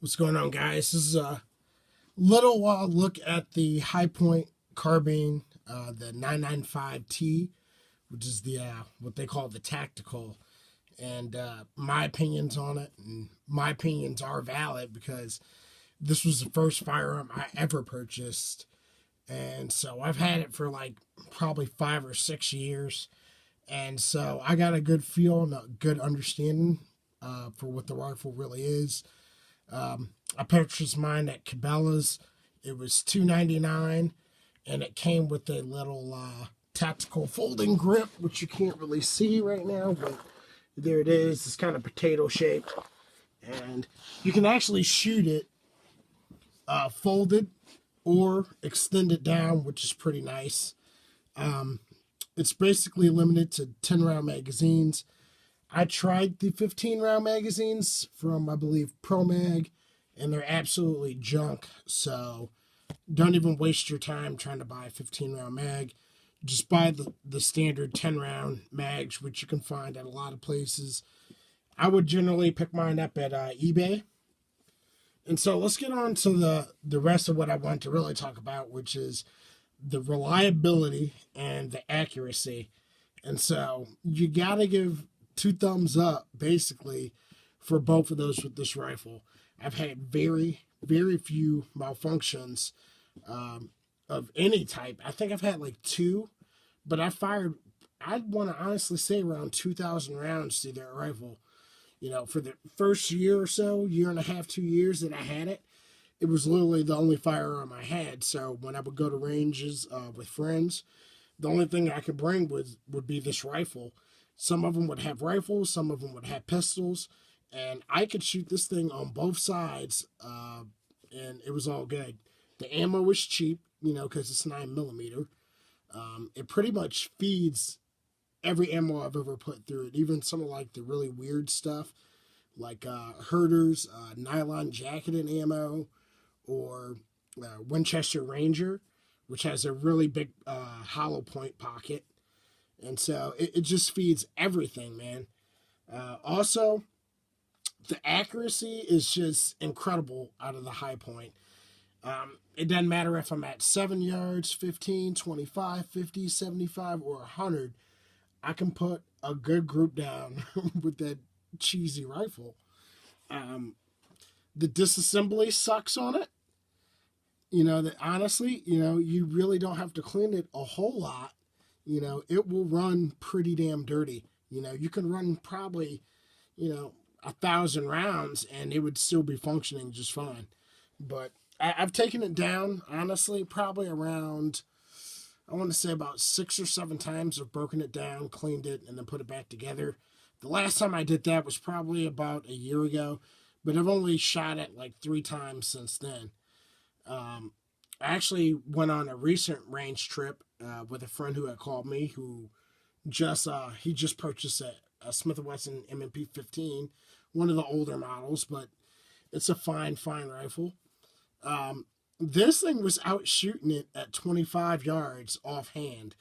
What's going on, guys? This is a little look at the High Point carbine, the 995T, which is the what they call the tactical. And my opinions on it, and my opinions are valid because this was the first firearm I ever purchased. And so I've had it for like probably 5 or 6 years. And so I got a good feel and a good understanding for what the rifle really is. I purchased mine at Cabela's. It was $2.99, and it came with a little tactical folding grip, which you can't really see right now, but there it is. It's kind of potato shaped, and you can actually shoot it folded or extend it down, which is pretty nice. It's basically limited to 10-round magazines. I tried the 15-round magazines from, I believe, Pro Mag, and they're absolutely junk. So don't even waste your time trying to buy a 15-round mag. Just buy the standard 10-round mags, which you can find at a lot of places. I would generally pick mine up at eBay. And so let's get on to the rest of what I want to really talk about, which is the reliability and the accuracy. And so you got to give 2 thumbs up, basically, for both of those with this rifle. I've had very, very few malfunctions of any type. I think I've had like 2, but I fired, I'd want to honestly say around 2,000 rounds through that rifle. You know, for the first year or so, year and a half, 2 years that I had it, it was literally the only firearm I had. So when I would go to ranges with friends, the only thing I could bring would be this rifle. Some of them would have rifles, some of them would have pistols, and I could shoot this thing on both sides, and it was all good. The ammo was cheap, you know, because it's 9mm. It pretty much feeds every ammo I've ever put through it, even some of like the really weird stuff, like Herder's nylon jacketed ammo, or Winchester Ranger, which has a really big hollow point pocket. And so it just feeds everything, man. Also, the accuracy is just incredible out of the High Point. It doesn't matter if I'm at 7 yards, 15, 25, 50, 75, or 100. I can put a good group down with that cheesy rifle. The disassembly sucks on it. You know, that honestly, you know, you really don't have to clean it a whole lot. You know, it will run pretty damn dirty. You know, you can run probably, 1,000 rounds and it would still be functioning just fine. But I've taken it down, honestly, probably around, I want to say about 6 or 7 times. I've broken it down, cleaned it, and then put it back together. The last time I did that was probably about a year ago, but I've only shot it like 3 times since then. I actually went on a recent range trip with a friend who had called me, who he just purchased a Smith & Wesson M&P 15, one of the older models, but it's a fine rifle. This thing was out shooting it at 25 yards offhand.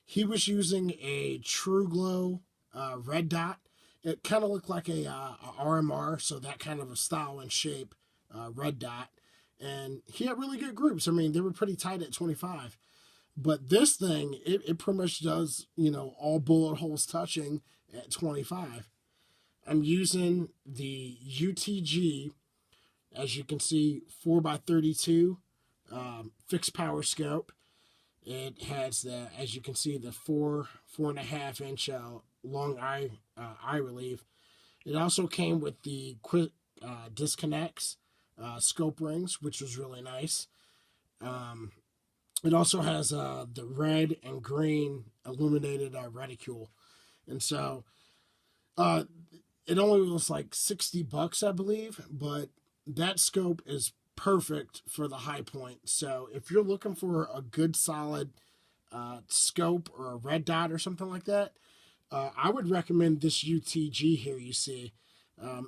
He was using a True Glow red dot. It kind of looked like a RMR, so that kind of a style and shape red dot. And he had really good groups. I mean, they were pretty tight at 25. But this thing, it pretty much does, all bullet holes touching at 25. I'm using the UTG, as you can see, 4x32 fixed power scope. It has as you can see, the 4.5 inch long eye relief. It also came with the quick disconnects. Scope rings, which was really nice. It also has the red and green illuminated reticule. And so it only was like $60, I believe, but that scope is perfect for the High Point. So if you're looking for a good solid scope or a red dot or something like that, I would recommend this UTG here you see.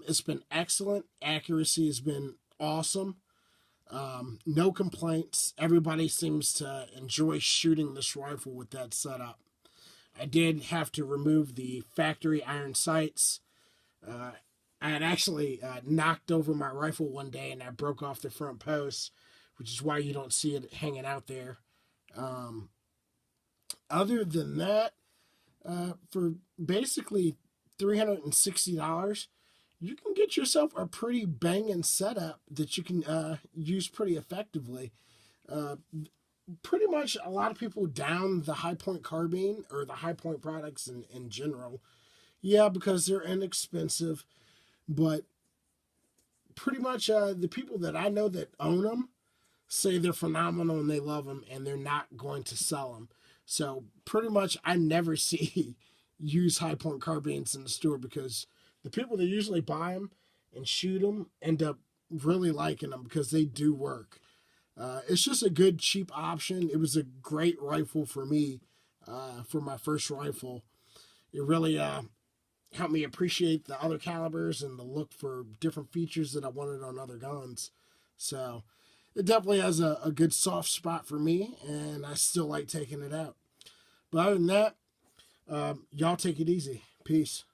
It's been excellent. Accuracy has been awesome. No complaints. Everybody seems to enjoy shooting this rifle with that setup. I did have to remove the factory iron sights. I had actually knocked over my rifle one day and I broke off the front post, which is why you don't see it hanging out there. Um, Other than that, for basically $360, you can get yourself a pretty banging setup that you can use pretty effectively. Uh, Pretty much a lot of people down the high point carbine or the high point products in general. Yeah, because they're inexpensive, but pretty much the people that I know that own them say they're phenomenal and they love them and they're not going to sell them. So pretty much I never see use high point carbines in the store because the people that usually buy them and shoot them end up really liking them because they do work. It's just a good cheap option. It was a great rifle for me for my first rifle. It really helped me appreciate the other calibers and the look for different features that I wanted on other guns. So it definitely has a good soft spot for me, and I still like taking it out. But other than that, y'all take it easy. Peace.